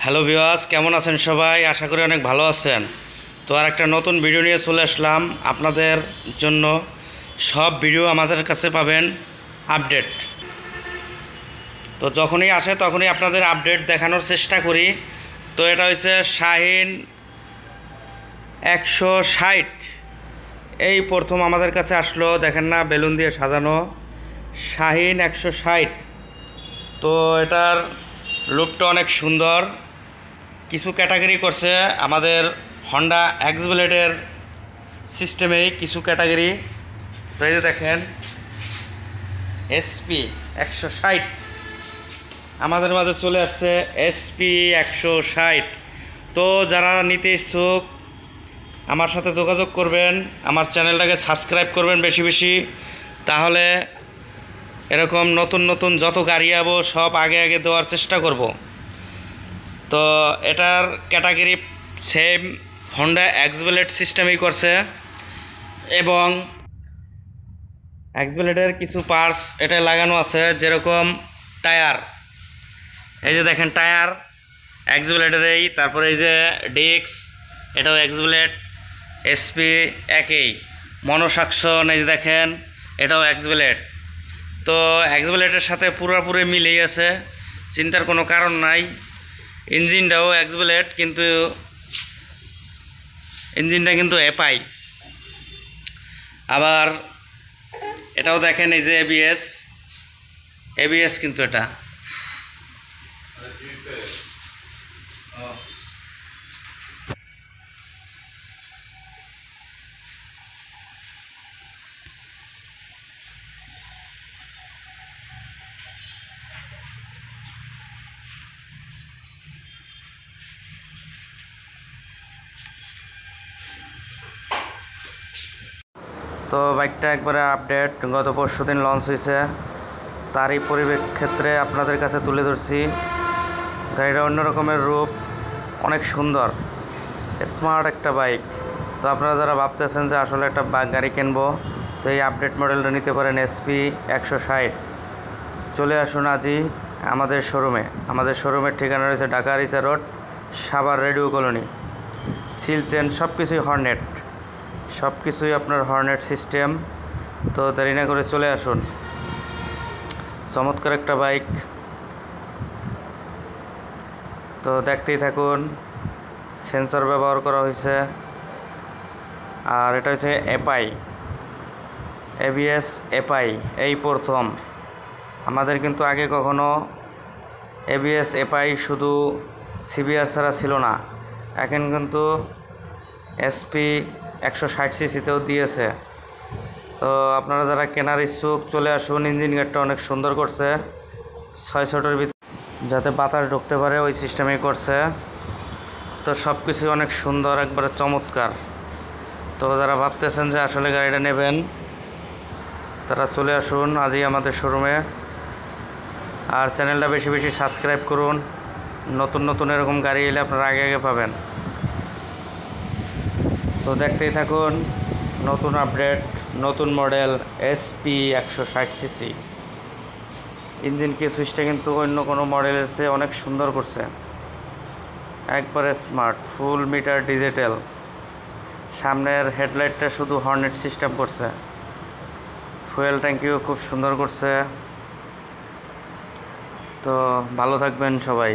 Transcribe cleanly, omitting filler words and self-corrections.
Hello viewers, কেমন আছেন সবাই? আশা করি অনেক ভালো আছেন। তো আর একটা নতুন ভিডিও নিয়ে চলে আসলাম আপনাদের জন্য। সব ভিডিও আমাদের কাছে পাবেন আপডেট। তো যখনই আসে তখনই আপনাদের আপডেট দেখানোর চেষ্টা করি। তো এটা হচ্ছে শাহিন 160, এই প্রথম আমাদের কাছে আসলো। দেখেন না, বেলুন দিয়ে সাজানো শাহিন 160। তো এটার লুকটা অনেক সুন্দর। কিছু ক্যাটাগরি করছে আমাদের হন্ডা এক্স ব্লেডের সিস্টেমেই কিছু ক্যাটাগরি। তো এই যে দেখেন এসপি 160 আমাদের মাঝে চলে আসছে। এসপি 160। তো যারা নিতে ইচ্ছুক আমার সাথে যোগাযোগ করবেন, আমার চ্যানেলটাকে সাবস্ক্রাইব করবেন বেশি বেশি। তাহলে এরকম নতুন নতুন যত গাড়ি যাবো সব আগে আগে দেওয়ার চেষ্টা করব। তো এটার category same Honda X blade সিস্টেমই করছে, এবং এক্স ব্লেডের কিছু পার্টস এটা লাগানো আছে, যেরকম টায়ার। এই যে দেখেন টায়ার এক্স ব্লেডেরই। তারপরে এই যে ডিস্ক, এটাও এক্স ব্লেড। এসপি একই। মনোসাকশন এই যে দেখেন, এটাও এক্স ব্লেড। তো এক্স ব্লেডের সাথে পুরোপুরি মিলেই আছে, চিন্তার কোনো কারণ নাই। ইঞ্জিনটাও এক্স ব্লেড, কিন্তু ইঞ্জিনটা কিন্তু এপাই। আবার এটাও দেখেন, এই যে এবিএস কিন্তু এটা। তো বাইকটা একবারে আপডেট, গত পরশুদিন লঞ্চ হয়েছে। তারই পরিপ্রেক্ষিতে আপনাদের কাছে তুলে ধরছি। গাড়িটা অন্য রকমের রূপ, অনেক সুন্দর, স্মার্ট একটা বাইক। তো আপনারা যারা ভাবতেছেন যে আসলে একটা গাড়ি কিনবো, তো এই আপডেট মডেলটা নিতে পারেন এসপি 160। চলে আসুন আজই আমাদের শোরুমে। আমাদের শোরুমের ঠিকানা রয়েছে Dhaka Aricha road, Savar radio colony. Seal chain সব কিছুই হর্নেট, সব কিছুই আপনার হর্নেট সিস্টেম। তো দেরি না করে চলে আসুন। চমৎকার একটা বাইক। তো দেখতেই থাকুন। সেন্সর ব্যবহার করা হয়েছে, আর এটা হচ্ছে এপাই, এবিএস এপাই, এই প্রথম। আমাদের কিন্তু আগে কখনো এবিএস এপাই শুধু সিবিআর ছাড়া ছিল না। এখন কিন্তু এসপি 160 সিসিতেও দিয়েছে। তো আপনারা যারা কেনার ইচ্ছুক চলে আসুন। ইঞ্জিন গেটটা অনেক সুন্দর করছে, 6 ভিতরে যাতে বাতাস ঢুকতে পারে ওই সিস্টেমেই করছে। তো সব কিছুই অনেক সুন্দর, একবারে চমৎকার। তো যারা ভাবতেছেন যে আসলে গাড়িটা নেবেন, তারা চলে আসুন আজই আমাদের শোরুমে। আর চ্যানেলটা বেশি বেশি সাবস্ক্রাইব করুন। নতুন নতুন এরকম গাড়ি এলে আপনারা আগে আগে পাবেন। তো দেখতেই থাকুন নতুন আপডেট, নতুন মডেল এসপি 160 সিসি। ইঞ্জিন কি সুইচটা কিন্তু অন্য কোনো মডেলের চেয়ে অনেক সুন্দর করছে, একবারে স্মার্ট, ফুল মিটার ডিজিটাল। সামনের হেডলাইটটা শুধু হর্নেট সিস্টেম করছে। ফুয়েল ট্যাঙ্কিও খুব সুন্দর করছে। তো ভালো থাকবেন সবাই।